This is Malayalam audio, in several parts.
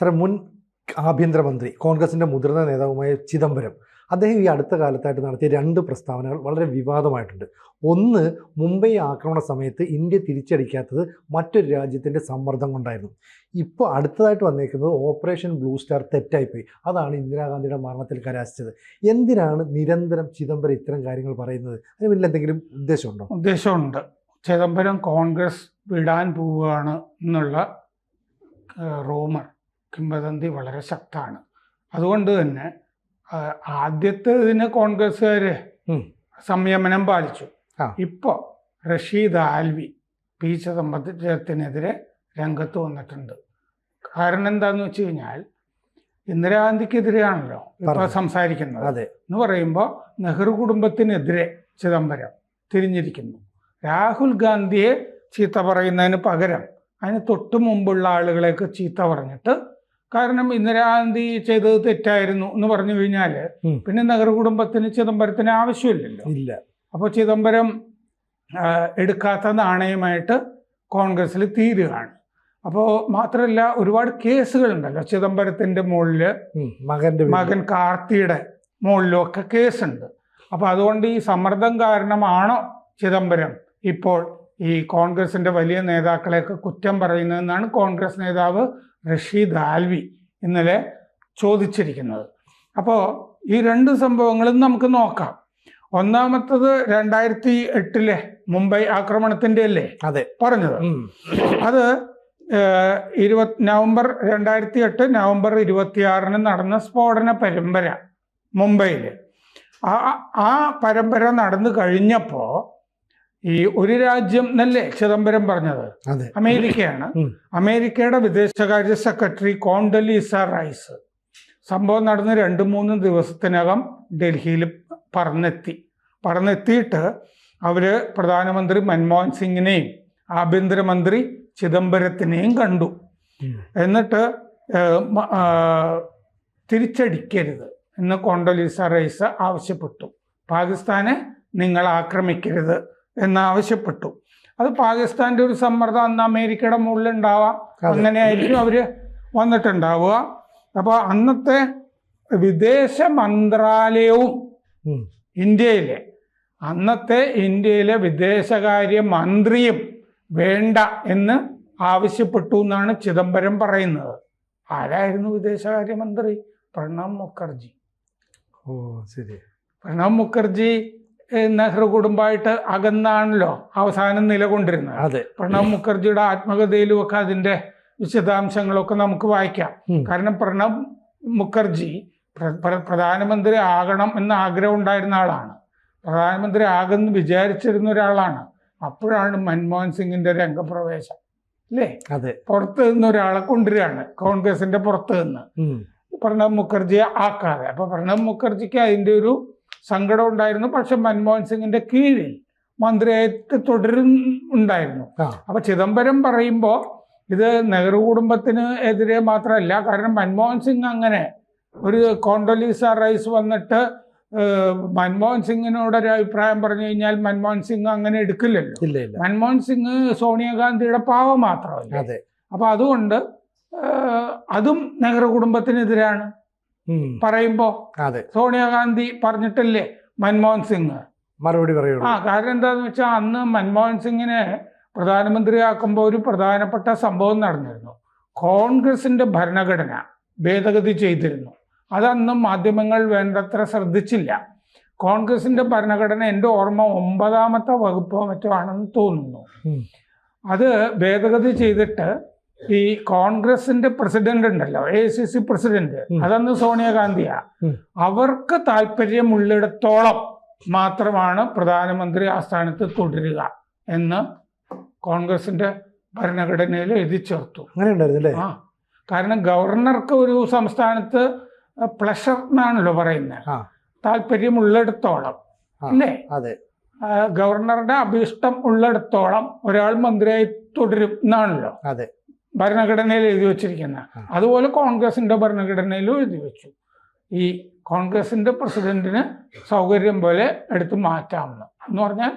സാറേ, മുൻ ആഭ്യന്തരമന്ത്രി കോൺഗ്രസിൻ്റെ മുതിർന്ന നേതാവുമായ ചിദംബരം അദ്ദേഹം ഈ അടുത്ത കാലത്തായിട്ട് നടത്തിയ 2 പ്രസ്താവനകൾ വളരെ വിവാദമായിട്ടുണ്ട്. ഒന്ന്, മുംബൈ ആക്രമണ സമയത്ത് ഇന്ത്യ തിരിച്ചടിക്കാത്തത് മറ്റൊരു രാജ്യത്തിൻ്റെ സമ്മർദ്ദം കൊണ്ടായിരുന്നു. ഇപ്പോൾ അടുത്തതായിട്ട് വന്നേക്കുന്നത് ഓപ്പറേഷൻ ബ്ലൂ സ്റ്റാർ തെറ്റായിപ്പോയി, അതാണ് ഇന്ദിരാഗാന്ധിയുടെ മരണത്തിൽ കലാശിച്ചത്. എന്തിനാണ് നിരന്തരം ചിദംബരം ഇത്തരം കാര്യങ്ങൾ പറയുന്നത്? അതിന് പിന്നിൽ എന്തെങ്കിലും ഉദ്ദേശമുണ്ടോ? ഉദ്ദേശമുണ്ട്. ചിദംബരം കോൺഗ്രസ് വിടാൻ പോവുകയാണ് എന്നുള്ള റൂമർ, കിംവദന്തി വളരെ ശക്തമാണ്. അതുകൊണ്ട് തന്നെ ആദ്യത്തേതിന് കോൺഗ്രസ്സുകാർ സംയമനം പാലിച്ചു. ഇപ്പോൾ റഷീദ് ആൽവി പി ചിദംബരത്തിനെതിരെ രംഗത്ത് വന്നിട്ടുണ്ട്. കാരണം എന്താണെന്ന് വെച്ച് കഴിഞ്ഞാൽ ഇന്ദിരാഗാന്ധിക്കെതിരെയാണല്ലോ ഇപ്പോൾ സംസാരിക്കുന്നത്. എന്ന് പറയുമ്പോൾ നെഹ്റു കുടുംബത്തിനെതിരെ ചിദംബരം തിരിഞ്ഞിരിക്കുന്നു. രാഹുൽ ഗാന്ധിയെ ചീത്ത പറയുന്നതിന് പകരം അതിന് തൊട്ട് മുമ്പുള്ള ആളുകളെയൊക്കെ ചീത്ത പറഞ്ഞിട്ട്, കാരണം ഇന്ദിരാഗാന്ധി ചെയ്തത് തെറ്റായിരുന്നു എന്ന് പറഞ്ഞു കഴിഞ്ഞാൽ പിന്നെ നെഹ്റു കുടുംബത്തിന് ചിദംബരത്തിന് ആവശ്യമില്ലല്ലോ. ഇല്ല. അപ്പോൾ ചിദംബരം എടുക്കാത്ത നാണയമായിട്ട് കോൺഗ്രസ്സിൽ തീരുകയാണ്. അപ്പോൾ മാത്രമല്ല, ഒരുപാട് കേസുകളുണ്ടല്ലോ ചിദംബരത്തിൻ്റെ മുകളിൽ, മകൻ കാർത്തിയുടെ മുകളിലും ഒക്കെ കേസുണ്ട്. അപ്പോൾ അതുകൊണ്ട് ഈ സമ്മർദ്ദം കാരണമാണോ ചിദംബരം ഇപ്പോൾ ഈ കോൺഗ്രസിൻ്റെ വലിയ നേതാക്കളെയൊക്കെ കുറ്റം പറയുന്നതെന്നാണ് കോൺഗ്രസ് നേതാവ് റഷീദ് ആൽവി ഇന്നലെ ചോദിച്ചിരിക്കുന്നത്. അപ്പോൾ ഈ 2 സംഭവങ്ങളും നമുക്ക് നോക്കാം. ഒന്നാമത്തത് 2008 മുംബൈ ആക്രമണത്തിൻ്റെ അല്ലേ പറഞ്ഞത്. അത് നവംബർ 2008 നവംബർ 26 നടന്ന സ്ഫോടന പരമ്പര മുംബൈയിൽ. ആ പരമ്പര നടന്നു കഴിഞ്ഞപ്പോൾ ഈ ഒരു രാജ്യം എന്നല്ലേ ചിദംബരം പറഞ്ഞത്? അമേരിക്കയാണ്. അമേരിക്കയുടെ വിദേശകാര്യ സെക്രട്ടറി കോണ്ടലീസ റൈസ് സംഭവം നടന്ന് 2-3 ദിവസത്തിനകം ഡൽഹിയിൽ പറന്നെത്തിയിട്ട് അവര് പ്രധാനമന്ത്രി മൻമോഹൻ സിംഗിനെയും ആഭ്യന്തരമന്ത്രി ചിദംബരത്തിനെയും കണ്ടു. എന്നിട്ട് തിരിച്ചടിക്കരുത് എന്ന് കോണ്ടലീസ റൈസ് ആവശ്യപ്പെട്ടു. പാകിസ്ഥാനെ നിങ്ങൾ ആക്രമിക്കരുത് എന്നാവശ്യപ്പെട്ടു. അത് പാകിസ്ഥാൻ്റെ ഒരു സമ്മർദ്ദം അന്ന് അമേരിക്കയുടെ മുകളിൽ ഉണ്ടാവാം. അങ്ങനെയായിരിക്കും അവര് വന്നിട്ടുണ്ടാവുക. അപ്പോൾ അന്നത്തെ വിദേശ മന്ത്രാലയവും ഇന്ത്യയിലെ വിദേശകാര്യ മന്ത്രിയും വേണ്ട എന്ന് ആവശ്യപ്പെട്ടു എന്നാണ് ചിദംബരം പറയുന്നത്. ആരായിരുന്നു വിദേശകാര്യമന്ത്രി? പ്രണബ് മുഖർജി. പ്രണബ് മുഖർജി നെഹ്റു കുടുംബമായിട്ട് അകന്നാണല്ലോ അവസാനം നിലകൊണ്ടിരുന്നത്. പ്രണബ് മുഖർജിയുടെ ആത്മകഥയിലും ഒക്കെ അതിൻ്റെ വിശദാംശങ്ങളൊക്കെ നമുക്ക് വായിക്കാം. കാരണം പ്രണബ് മുഖർജി പ്രധാനമന്ത്രി ആകണം എന്ന ആഗ്രഹം ഉണ്ടായിരുന്ന ആളാണ്. പ്രധാനമന്ത്രി ആകുമെന്ന് വിചാരിച്ചിരുന്ന ഒരാളാണ്. അപ്പോഴാണ് മൻമോഹൻ സിംഗിന്റെ രംഗപ്രവേശം അല്ലേ? പുറത്ത് നിന്ന് ഒരാളെ കൊണ്ടുവരികയാണ്, കോൺഗ്രസിന്റെ പുറത്ത് നിന്ന്, പ്രണബ് മുഖർജിയെ ആക്കാതെ. അപ്പൊ പ്രണബ് മുഖർജിക്ക് അതിൻ്റെ ഒരു സങ്കടം ഉണ്ടായിരുന്നു. പക്ഷെ മൻമോഹൻ സിംഗിന്റെ കീഴിൽ മന്ത്രിയായിട്ട് തുടരുന്നുണ്ടായിരുന്നു. അപ്പൊ ചിദംബരം പറയുമ്പോൾ ഇത് നെഹ്റു കുടുംബത്തിന് എതിരെ മാത്രമല്ല. കാരണം മൻമോഹൻ സിംഗ് അങ്ങനെ ഒരു കോണ്ടലീസ റൈസ് വന്നിട്ട് മൻമോഹൻ സിംഗിനോടൊരു അഭിപ്രായം പറഞ്ഞു കഴിഞ്ഞാൽ മൻമോഹൻ സിംഗ് അങ്ങനെ എടുക്കില്ലല്ലോ. മൻമോഹൻ സിംഗ് സോണിയാഗാന്ധിയുടെ പാവം മാത്രമല്ല. അപ്പൊ അതുകൊണ്ട് അതും നെഹ്റു കുടുംബത്തിനെതിരാണ് പറയുമ്പോ സോണിയാഗാന്ധി പറഞ്ഞിട്ടല്ലേ മൻമോഹൻ സിംഗ് മറുപടി പറയുള്ളൂ. കാരണം എന്താന്ന് വെച്ചാൽ അന്ന് മൻമോഹൻ സിംഗിനെ പ്രധാനമന്ത്രിയാക്കുമ്പോൾ ഒരു പ്രധാനപ്പെട്ട സംഭവം നടന്നിരുന്നു. കോൺഗ്രസിന്റെ ഭരണഘടന ഭേദഗതി ചെയ്തിരുന്നു. അതന്നും മാധ്യമങ്ങൾ വേണ്ടത്ര ശ്രദ്ധിച്ചില്ല. കോൺഗ്രസിന്റെ ഭരണഘടന എൻ്റെ ഓർമ്മ 9ാമത്തെ വകുപ്പോ മറ്റോ ആണെന്ന് തോന്നുന്നു. അത് ഭേദഗതി ചെയ്തിട്ട് ഈ കോൺഗ്രസിന്റെ പ്രസിഡന്റ് ഉണ്ടല്ലോ, AICC പ്രസിഡന്റ്, അതന്ന് സോണിയാഗാന്ധിയാ. അവർക്ക് താല്പര്യമുള്ളിടത്തോളം മാത്രമാണ് പ്രധാനമന്ത്രി ആ സ്ഥാനത്ത് തുടരുക എന്ന് കോൺഗ്രസിന്റെ ഭരണഘടനയിൽ എഴുതി ചേർത്തു. അങ്ങനെ ഉണ്ടായിരുന്നല്ലേ? കാരണം ഗവർണർക്ക് ഒരു സംസ്ഥാനത്ത് പ്ലഷർ എന്നാണല്ലോ പറയുന്നത്, താല്പര്യമുള്ളിടത്തോളം അല്ലേ? ഗവർണറുടെ അഭീഷ്ടം ഉള്ളിടത്തോളം ഒരാൾ മന്ത്രിയായി തുടരും എന്നാണല്ലോ ഭരണഘടനയിൽ എഴുതി വച്ചിരിക്കുന്നത്. അതുപോലെ കോൺഗ്രസിന്റെ ഭരണഘടനയിലും എഴുതി വെച്ചു. ഈ കോൺഗ്രസിന്റെ പ്രസിഡന്റിന് സൗകര്യം പോലെ എടുത്ത് മാറ്റാമെന്ന്. എന്ന് പറഞ്ഞാൽ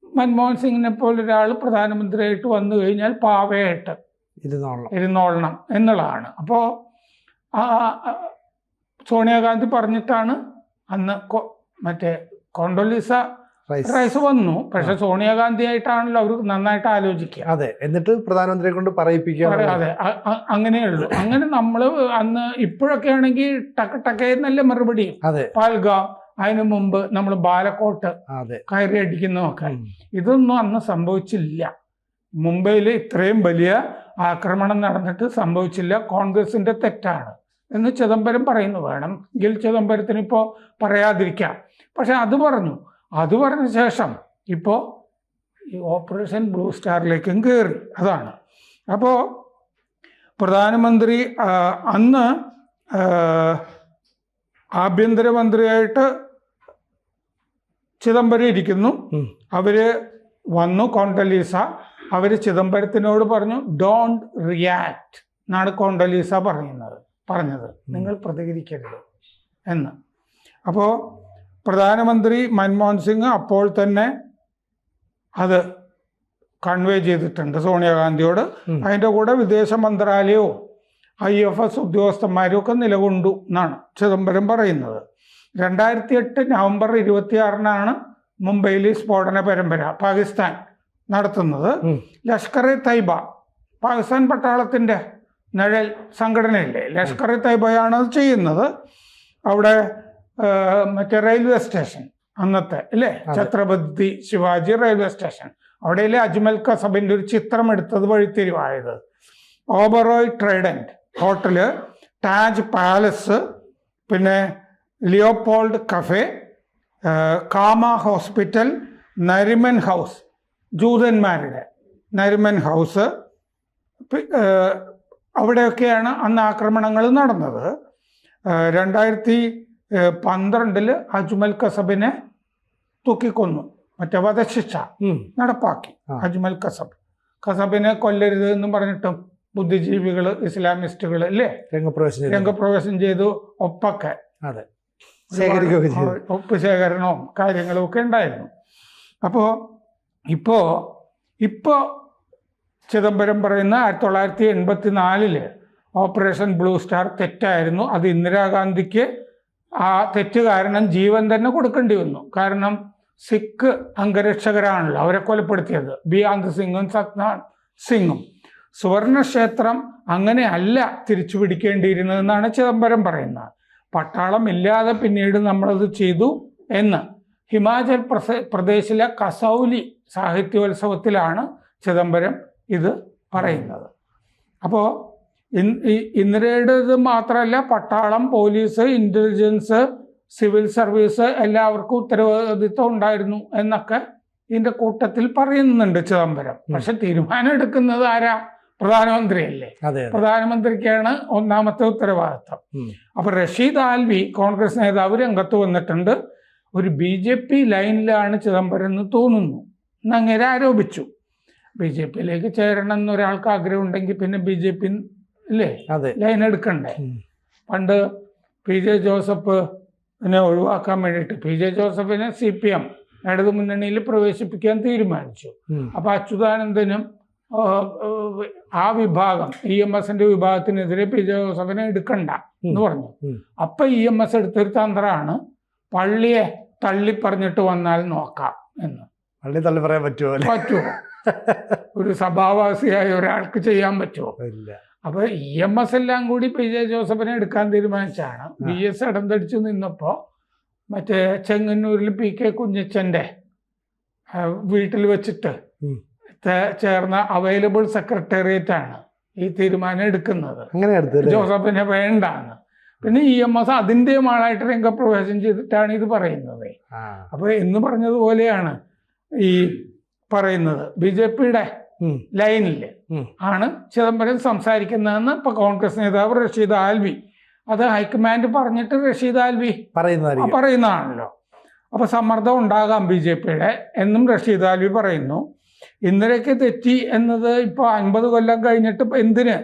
മൻമോഹൻ സിംഗിനെ പോലെ ഒരാൾ പ്രധാനമന്ത്രിയായിട്ട് വന്നു കഴിഞ്ഞാൽ പാവയായിട്ട് ഇരുന്നോളണം എന്നുള്ളതാണ്. അപ്പോൾ സോണിയാഗാന്ധി പറഞ്ഞിട്ടാണ് അന്ന് മറ്റേ കോണ്ടോലീസ റൈസ് വന്നു. പക്ഷെ സോണിയാഗാന്ധി ആയിട്ടാണല്ലോ അവർ നന്നായിട്ട് ആലോചിക്കുക. അതെ, എന്നിട്ട് പ്രധാനമന്ത്രിയെ കൊണ്ട് പറയിപ്പിക്കുക. അതെ, അങ്ങനെയുള്ളൂ. അങ്ങനെ നമ്മള് അന്ന് ഇപ്പോഴൊക്കെ ആണെങ്കിൽ ടക്കയെന്നല്ലേ മറുപടി. പാൽഗാം, അതിനു മുമ്പ് നമ്മൾ ബാലക്കോട്ട് കയറി അടിക്കുന്നതൊക്കെ. ഇതൊന്നും അന്ന് സംഭവിച്ചില്ല. മുംബൈയിൽ ഇത്രയും വലിയ ആക്രമണം നടന്നിട്ട് സംഭവിച്ചില്ല. കോൺഗ്രസിന്റെ തെറ്റാണ് എന്ന് ചിദംബരം പറയുന്നു. വേണമെങ്കിൽ ചിദംബരത്തിന് ഇപ്പോൾ പറയാതിരിക്കാം. പക്ഷെ അത് പറഞ്ഞ ശേഷം ഇപ്പോൾ ഈ ഓപ്പറേഷൻ ബ്ലൂ സ്റ്റാറിലേക്കും കയറി. അതാണ്. അപ്പോൾ പ്രധാനമന്ത്രി അന്ന് ആഭ്യന്തരമന്ത്രിയായിട്ട് ചിദംബരം ഇരിക്കുന്നു. അവര് വന്നു, കോണ്ടലീസ. അവര് ചിദംബരത്തിനോട് പറഞ്ഞു ഡോണ്ട് റിയാക്ട് എന്നാണ് കോണ്ടലീസ പറഞ്ഞത്, നിങ്ങൾ പ്രതികരിക്കരുത് എന്ന്. അപ്പോൾ പ്രധാനമന്ത്രി മൻമോഹൻ സിംഗ് അപ്പോൾ തന്നെ അത് കൺവേ ചെയ്തിട്ടുണ്ട് സോണിയാഗാന്ധിയോട്. അതിൻ്റെ കൂടെ വിദേശ മന്ത്രാലയവും IFS ഉദ്യോഗസ്ഥന്മാരും ഒക്കെ നിലകൊണ്ടു എന്നാണ് ചിദംബരം പറയുന്നത്. 2008 നവംബർ 26 മുംബൈയിൽ സ്ഫോടന പരമ്പര പാകിസ്ഥാൻ നടത്തുന്നത്. ലഷ്കർ-ഇ-തൈബ, പാകിസ്ഥാൻ പട്ടാളത്തിൻ്റെ നിഴൽ സംഘടനയില്ലേ, ലഷ്കർ-ഇ-തൈബയാണ് അത് ചെയ്യുന്നത്. അവിടെ മറ്റേ റെയിൽവേ സ്റ്റേഷൻ, അന്നത്തെ അല്ലേ ഛത്രപതി ശിവാജി റെയിൽവേ സ്റ്റേഷൻ, അവിടെയിലെ അജ്മൽ കസബിൻ്റെ ഒരു ചിത്രം എടുത്തത് വഴിത്തിരിവായത്. Oberoi Trident hotel, Taj palace, പിന്നെ Leopold cafe, Cama hospital, Nariman house, ജൂതന്മാരുടെ നരിമൻ ഹൗസ്, അവിടെയൊക്കെയാണ് അന്ന് ആക്രമണങ്ങൾ നടന്നത്. 2012 അജ്മൽ കസബിനെ തൂക്കിക്കൊന്നു, മറ്റേ വധശിക്ഷ നടപ്പാക്കി. അജ്മൽ കസബിനെ കൊല്ലരുത് എന്നും പറഞ്ഞിട്ടും ബുദ്ധിജീവികൾ, ഇസ്ലാമിസ്റ്റുകൾ അല്ലേ രംഗപ്രവേശം ചെയ്തു. ഒപ്പൊക്കെ ഒപ്പ് ശേഖരണവും കാര്യങ്ങളും ഒക്കെ ഉണ്ടായിരുന്നു. അപ്പോൾ ഇപ്പോൾ ചിദംബരം പറയുന്ന 1984 ഓപ്പറേഷൻ ബ്ലൂ സ്റ്റാർ തെറ്റായിരുന്നു. അത് ഇന്ദിരാഗാന്ധിക്ക് ആ തെറ്റ് കാരണം ജീവൻ തന്നെ കൊടുക്കേണ്ടി വന്നു. കാരണം സിഖ് അംഗരക്ഷകരാണല്ലോ അവരെ കൊലപ്പെടുത്തിയത്, ബിയാന്ത് സിംഗും സത്നാം സിംഗും. സുവർണക്ഷേത്രം അങ്ങനെ അല്ല തിരിച്ചു പിടിക്കേണ്ടിയിരുന്നതെന്നാണ് ചിദംബരം പറയുന്നത്. പട്ടാളം ഇല്ലാതെ പിന്നീട് നമ്മളത് ചെയ്തു എന്ന്. ഹിമാചൽ പ്രദേശിലെ കസൗലി സാഹിത്യോത്സവത്തിലാണ് ചിദംബരം ഇത് പറയുന്നത്. അപ്പോൾ ഇന്ദിരയുടേത് മാത്രമല്ല, പട്ടാളം, പോലീസ്, ഇന്റലിജൻസ്, സിവിൽ സർവീസ് എല്ലാവർക്കും ഉത്തരവാദിത്വം ഉണ്ടായിരുന്നു എന്നൊക്കെ ഇതിന്റെ കൂട്ടത്തിൽ പറയുന്നുണ്ട് ചിദംബരം. പക്ഷെ തീരുമാനം എടുക്കുന്നത് ആരാ? പ്രധാനമന്ത്രിയല്ലേ. പ്രധാനമന്ത്രിക്കാണ് ഒന്നാമത്തെ ഉത്തരവാദിത്വം. അപ്പൊ റഷീദ് ആൽവി, കോൺഗ്രസ് നേതാവ്, രംഗത്ത് വന്നിട്ടുണ്ട്. ഒരു BJP ലൈനിലാണ് ചിദംബരം എന്ന് തോന്നുന്നു എന്നങ്ങനെ ആരോപിച്ചു. BJPയിലേക്ക് ചേരണം എന്നൊരാൾക്ക് ആഗ്രഹം ഉണ്ടെങ്കിൽ പിന്നെ BJP അല്ലേ ലൈൻ എടുക്കണ്ടേ? പണ്ട് PJ ജോസഫിനെ ഒഴിവാക്കാൻ വേണ്ടിയിട്ട് PJ ജോസഫിനെ CPM ഇടതു മുന്നണിയിൽ പ്രവേശിപ്പിക്കാൻ തീരുമാനിച്ചു. അപ്പൊ അച്യുതാനന്ദനും ആ വിഭാഗം EMSന്റെ വിഭാഗത്തിനെതിരെ PJ ജോസഫിനെ എടുക്കണ്ട എന്ന് പറഞ്ഞു. അപ്പൊ EMS എടുത്തൊരു തന്ത്രമാണ് പള്ളിയെ തള്ളി പറഞ്ഞിട്ട് വന്നാൽ നോക്കാം എന്ന്. പള്ളി തള്ളി പറയാൻ പറ്റുമോ? ഒരു സഭാവാസിയായ ഒരാൾക്ക് ചെയ്യാൻ പറ്റുമോ? അപ്പൊ EMS എല്ലാം കൂടി PJ ജോസഫിനെ എടുക്കാൻ തീരുമാനിച്ചാണ്. VS ഇടംതടിച്ചു നിന്നപ്പോ മറ്റേ ചെങ്ങന്നൂരിൽ PK കുഞ്ഞച്ചന്റെ വീട്ടിൽ വെച്ചിട്ട് ചേർന്ന അവൈലബിൾ സെക്രട്ടേറിയറ്റ് ആണ് ഈ തീരുമാനം എടുക്കുന്നത്. ജോസഫിനെ വേണ്ടാന്ന്. പിന്നെ EMS അതിൻ്റെയും ആളായിട്ട് രംഗപ്രവേശം ചെയ്തിട്ടാണ് ഇത് പറയുന്നത്. അപ്പൊ എന്ന് പറഞ്ഞതുപോലെയാണ് ഈ പറയുന്നത്. BJPയുടെ ലൈനില് ആണ് ചിദംബരം സംസാരിക്കുന്നതെന്ന് ഇപ്പൊ കോൺഗ്രസ് നേതാവ് റഷീദ് ആൽവി, അത് ഹൈക്കമാൻഡ് പറഞ്ഞിട്ട് റഷീദ് ആൽവി പറയുന്നതാണല്ലോ. അപ്പൊ സമ്മർദ്ദം ഉണ്ടാകാം BJPയുടെ എന്നും റഷീദ് ആൽവി പറയുന്നു. ഇന്ദിരയ്ക്ക് തെറ്റി എന്നത് ഇപ്പൊ 50 കൊല്ലം കഴിഞ്ഞിട്ട് എന്തിന്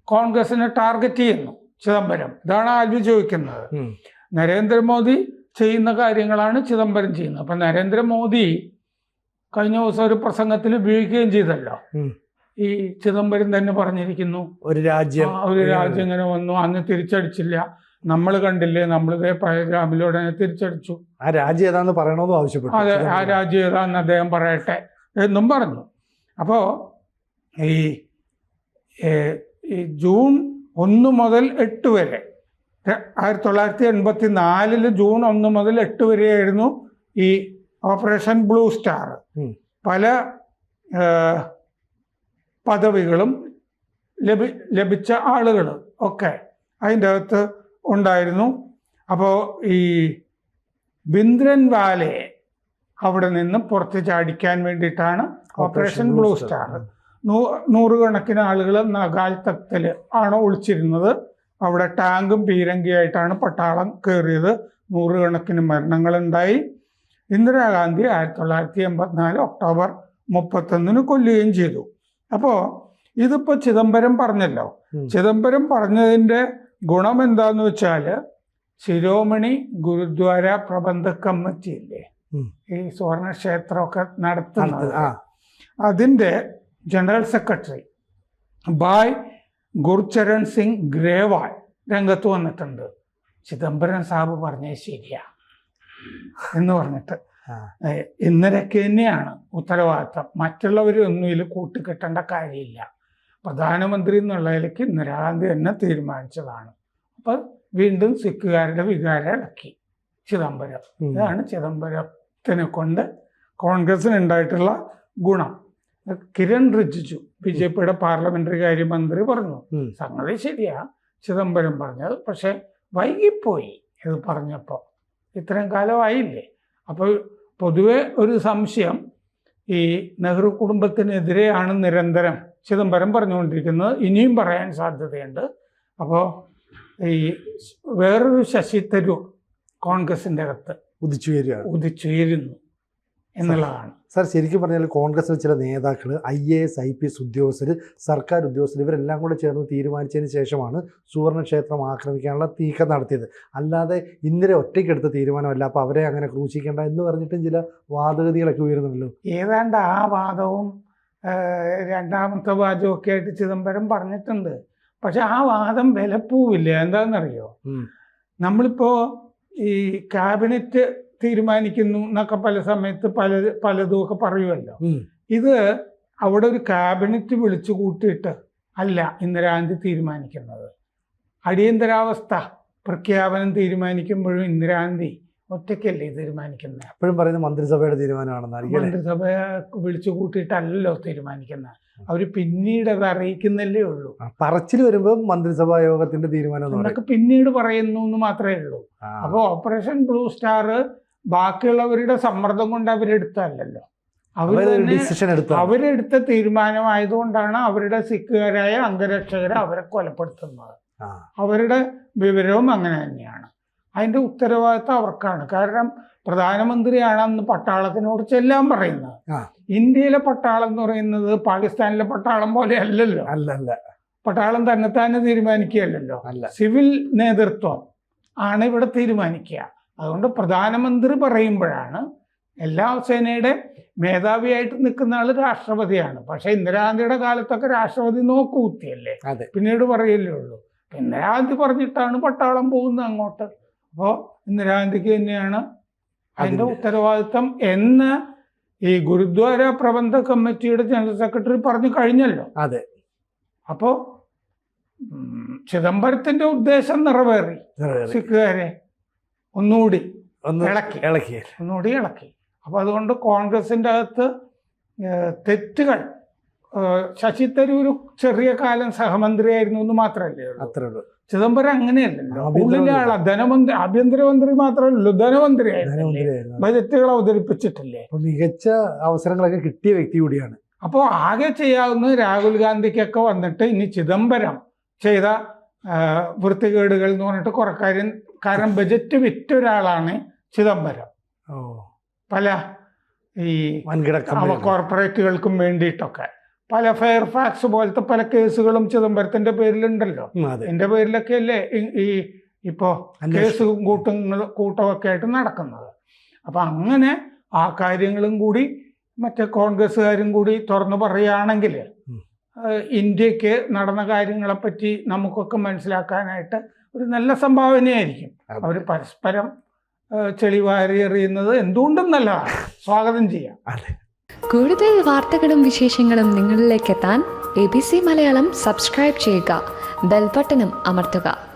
കോൺഗ്രസിനെ ടാർഗറ്റ് ചെയ്യുന്നു ചിദംബരം? ഇതാണ് ആൽവി ചോദിക്കുന്നത്. നരേന്ദ്രമോദി ചെയ്യുന്ന കാര്യങ്ങളാണ് ചിദംബരം ചെയ്യുന്നത്. അപ്പൊ നരേന്ദ്രമോദി കഴിഞ്ഞ ദിവസം ഒരു പ്രസംഗത്തിൽ ഉപയോഗിക്കുകയും ചെയ്തല്ലോ ഈ ചിദംബരം തന്നെ പറഞ്ഞിരിക്കുന്നു, ഒരു രാജ്യം ഇങ്ങനെ വന്നു, അന്ന് തിരിച്ചടിച്ചില്ല, നമ്മൾ കണ്ടില്ലേ, നമ്മളിതേ പഹൽഗാമിലൂടെ തിരിച്ചടിച്ചു, ആ രാജ്യം ഏതാന്ന് പറയണമെന്നും ആവശ്യപ്പെട്ടു. അതെ, ആ രാജ്യം ഏതാന്ന് അദ്ദേഹം പറയട്ടെ എന്നും പറഞ്ഞു. അപ്പോൾ ഈ ജൂൺ 1 മുതൽ 8 വരെ 1984 ജൂൺ 1 മുതൽ 8 വരെയായിരുന്നു ഈ ഓപ്പറേഷൻ ബ്ലൂ സ്റ്റാർ. പല പദവികളും ലഭിച്ച ആളുകൾ ഒക്കെ അതിൻ്റെ അകത്ത് ഉണ്ടായിരുന്നു. അപ്പോൾ ഈ ഭിന്ദ്രൻവാലയെ അവിടെ നിന്ന് പുറത്ത് ചാടിക്കാൻ വേണ്ടിയിട്ടാണ് ഓപ്പറേഷൻ ബ്ലൂ സ്റ്റാർ. 100 കണക്കിന് ആളുകൾ നഗാൽ തക്തിൽ ആണ് ഒളിച്ചിരുന്നത്. അവിടെ ടാങ്കും പീരങ്കിയായിട്ടാണ് പട്ടാളം കയറിയത്. 100 കണക്കിന് മരണങ്ങളുണ്ടായി. ഇന്ദിരാഗാന്ധി 1984 ഒക്ടോബർ 31 കൊല്ലുകയും ചെയ്തു. അപ്പോൾ ഇതിപ്പോൾ ചിദംബരം പറഞ്ഞല്ലോ. ചിദംബരം പറഞ്ഞതിൻ്റെ ഗുണം എന്താന്ന് വെച്ചാൽ, ശിരോമണി ഗുരുദ്വാര പ്രബന്ധ കമ്മിറ്റി ഇല്ലേ, ഈ സുവർണ ക്ഷേത്രമൊക്കെ നടത്തുന്നത്, അതിൻ്റെ ജനറൽ സെക്രട്ടറി ഭായ് ഗുർചരൺ സിംഗ് ഗ്രേവാൾ രംഗത്ത് വന്നിട്ടുണ്ട്. ചിദംബരം സാബ് പറഞ്ഞത് ശരിയാ എന്ന് പറഞ്ഞിട്ട്, ഇന്ദിരയ്ക്ക് തന്നെയാണ് ഉത്തരവാദിത്തം, മറ്റുള്ളവരൊന്നും ഇതിൽ കൂട്ടിക്കെട്ടേണ്ട കാര്യമില്ല, പ്രധാനമന്ത്രി എന്നുള്ള നിലയ്ക്ക് ഇന്ദിരാഗാന്ധി തന്നെ തീരുമാനിച്ചതാണ്. അപ്പം വീണ്ടും സിഖുകാരുടെ വികാരം ഇളക്കി ചിദംബരം. ഇതാണ് ചിദംബരത്തിനെ കൊണ്ട് കോൺഗ്രസിന് ഉണ്ടായിട്ടുള്ള ഗുണം. കിരൺ റിജിജു BJPയുടെ പാർലമെന്ററി കാര്യമന്ത്രി പറഞ്ഞു, സംഗതി ശരിയാ ചിദംബരം പറഞ്ഞത്, പക്ഷെ വൈകിപ്പോയി ഇത് പറഞ്ഞപ്പോൾ, ഇത്രയും കാലമായില്ലേ. അപ്പോൾ പൊതുവെ ഒരു സംശയം, ഈ നെഹ്റു കുടുംബത്തിനെതിരെയാണ് നിരന്തരം ചിദംബരം പറഞ്ഞുകൊണ്ടിരിക്കുന്നത്, ഇനിയും പറയാൻ സാധ്യതയുണ്ട്. അപ്പോൾ ഈ വേറൊരു ശശി തരൂർ കോൺഗ്രസിൻ്റെ അകത്ത് ഉദിച്ചുയരുന്നു എന്നുള്ളതാണ്. സാർ, ശരിക്കും പറഞ്ഞാൽ കോൺഗ്രസിലെ ചില നേതാക്കൾ, IAS IPS ഉദ്യോഗസ്ഥർ, സർക്കാർ ഉദ്യോഗസ്ഥർ, ഇവരെല്ലാം കൂടെ ചേർന്ന് തീരുമാനിച്ചതിന് ശേഷമാണ് സുവർണക്ഷേത്രം ആക്രമിക്കാനുള്ള നീക്കം നടത്തിയത്. അല്ലാതെ ഇന്ദിര ഒറ്റയ്ക്കെടുത്ത തീരുമാനമല്ല. അപ്പോൾ അവരെ അങ്ങനെ ക്രൂശിക്കേണ്ട എന്ന് പറഞ്ഞിട്ടും ചില വാദഗതികളൊക്കെ ഉയരുന്നുണ്ടല്ലോ. ഏതാണ്ട് ആ വാദവും രണ്ടാമത്തെ വാദമൊക്കെ ആയിട്ട് ചിദംബരം പറഞ്ഞിട്ടുണ്ട്. പക്ഷെ ആ വാദം വിലപ്പോവില്ല. എന്താണെന്നറിയോ, നമ്മളിപ്പോൾ ഈ ക്യാബിനറ്റ് തീരുമാനിക്കുന്നു എന്നൊക്കെ പല സമയത്ത് പലതുമൊക്കെ പറയുമല്ലോ. ഇത് അവിടെ ഒരു ക്യാബിനറ്റ് വിളിച്ചു കൂട്ടിയിട്ട് അല്ല ഇന്ദിരാഗാന്ധി തീരുമാനിക്കുന്നത്. അടിയന്തരാവസ്ഥ പ്രഖ്യാപനം തീരുമാനിക്കുമ്പോഴും ഇന്ദിരാഗാന്ധി ഒറ്റയ്ക്കല്ലേ തീരുമാനിക്കുന്നത്. എപ്പോഴും പറയുന്നത് മന്ത്രിസഭയുടെ തീരുമാനമാണെന്ന്. മന്ത്രിസഭ വിളിച്ചു കൂട്ടിയിട്ടല്ലോ തീരുമാനിക്കുന്നത്, അവർ പിന്നീട് അത് അറിയിക്കുന്നല്ലേ ഉള്ളൂ. പറച്ചിൽ വരുമ്പോൾ മന്ത്രിസഭാ യോഗത്തിന്റെ തീരുമാനം എന്നൊക്കെ പിന്നീട് പറയുന്നു എന്ന് മാത്രമേ ഉള്ളൂ. അപ്പോൾ ഓപ്പറേഷൻ ബ്ലൂ സ്റ്റാർ ബാക്കിയുള്ളവരുടെ സമ്മർദ്ദം കൊണ്ട് അവരെടുത്തല്ലോ, അവരെടുത്ത തീരുമാനമായതുകൊണ്ടാണ് അവരുടെ സിഖുകാരായ അംഗരക്ഷകരെ അവരെ കൊലപ്പെടുത്തുന്നത്. അവരുടെ വിവരവും അങ്ങനെ തന്നെയാണ്. അതിൻ്റെ ഉത്തരവാദിത്വം അവർക്കാണ്. കാരണം പ്രധാനമന്ത്രിയാണ് അന്ന് പട്ടാളത്തിനോട് ചെല്ലാൻ പറയുന്നത്. ഇന്ത്യയിലെ പട്ടാളം എന്ന് പറയുന്നത് പാകിസ്ഥാനിലെ പട്ടാളം പോലെ അല്ലല്ലോ. പട്ടാളം തന്നെത്താനെ തീരുമാനിക്കുകയല്ലോ, സിവിൽ നേതൃത്വം ആണ് ഇവിടെ തീരുമാനിക്കുക. അതുകൊണ്ട് പ്രധാനമന്ത്രി പറയുമ്പോഴാണ്, എല്ലാ സേനയുടെ മേധാവിയായിട്ട് നിൽക്കുന്ന ആള് രാഷ്ട്രപതിയാണ്. പക്ഷെ ഇന്ദിരാഗാന്ധിയുടെ കാലത്തൊക്കെ രാഷ്ട്രപതി നോക്കുകുത്തിയല്ലേ, പിന്നീട് പറയല്ലേ ഉള്ളൂ. ഇന്ദിരാഗാന്ധി പറഞ്ഞിട്ടാണ് പട്ടാളം പോകുന്നത് അങ്ങോട്ട്. അപ്പോൾ ഇന്ദിരാഗാന്ധിക്ക് തന്നെയാണ് അതിൻ്റെ ഉത്തരവാദിത്വം എന്ന് ഈ ഗുരുദ്വാര പ്രബന്ധ കമ്മിറ്റിയുടെ ജനറൽ സെക്രട്ടറി പറഞ്ഞു കഴിഞ്ഞല്ലോ. അതെ. അപ്പോൾ ചിദംബരത്തിന്റെ ഉദ്ദേശം നിറവേറി. സിഖുകാരെ ഒന്നുകൂടി ഇളക്കി. അപ്പോൾ അതുകൊണ്ട് കോൺഗ്രസിൻ്റെ അകത്ത് തെറ്റുകൾ, ശശി തരൂർ ചെറിയ കാലം സഹമന്ത്രിയായിരുന്നു എന്ന് മാത്രമല്ലേ ഉള്ളൂ. ചിദംബരം അങ്ങനെയല്ലല്ലോ. ഉള്ളിലെ ആളാ ധനമന്ത്രി, ആഭ്യന്തരമന്ത്രി മാത്രമല്ലല്ലോ, ധനമന്ത്രിയായിരുന്നു. ബജറ്റുകൾ അവതരിപ്പിച്ചിട്ടില്ലേ. മികച്ച അവസരങ്ങളൊക്കെ കിട്ടിയ വ്യക്തി കൂടിയാണ്. അപ്പോൾ ആകെ ചെയ്യാവുന്ന രാഹുൽ ഗാന്ധിക്കൊക്കെ വന്നിട്ട് ഇനി ചിദംബരം ചെയ്ത വൃത്തികേടുകൾ എന്ന് പറഞ്ഞിട്ട് കുറെ കാര്യം. കാരണം ബജറ്റ് വിറ്റ ഒരാളാണ് ചിദംബരം. പല ഈ കോർപ്പറേറ്റുകൾക്കും വേണ്ടിയിട്ടൊക്കെ പല ഫെയർഫാക്സ് പോലത്തെ പല കേസുകളും ചിദംബരത്തിന്റെ പേരിലുണ്ടല്ലോ. എന്റെ പേരിലൊക്കെ അല്ലേ ഈ ഇപ്പോ കേസ് കൂട്ടമൊക്കെ ആയിട്ട് നടക്കുന്നത്. അപ്പൊ അങ്ങനെ ആ കാര്യങ്ങളും കൂടി മറ്റേ കോൺഗ്രസ്സുകാരും കൂടി തുറന്നു പറയുകയാണെങ്കിൽ ഇന്ത്യക്ക് നടന്ന കാര്യങ്ങളെപ്പറ്റി നമുക്കൊക്കെ മനസ്സിലാക്കാനായിട്ട് ഒരു നല്ല സംഭാവനയായിരിക്കും. അവർ പരസ്പരം ചെളിവാരി എറിയുന്നത് എന്തുകൊണ്ടും നല്ലതാണ്, സ്വാഗതം ചെയ്യാം. കൂടുതൽ വാർത്തകളും വിശേഷങ്ങളും നിങ്ങളിലേക്ക് എത്താൻ ABC മലയാളം സബ്സ്ക്രൈബ് ചെയ്യുക, ബെൽ ബട്ടണും അമർത്തുക.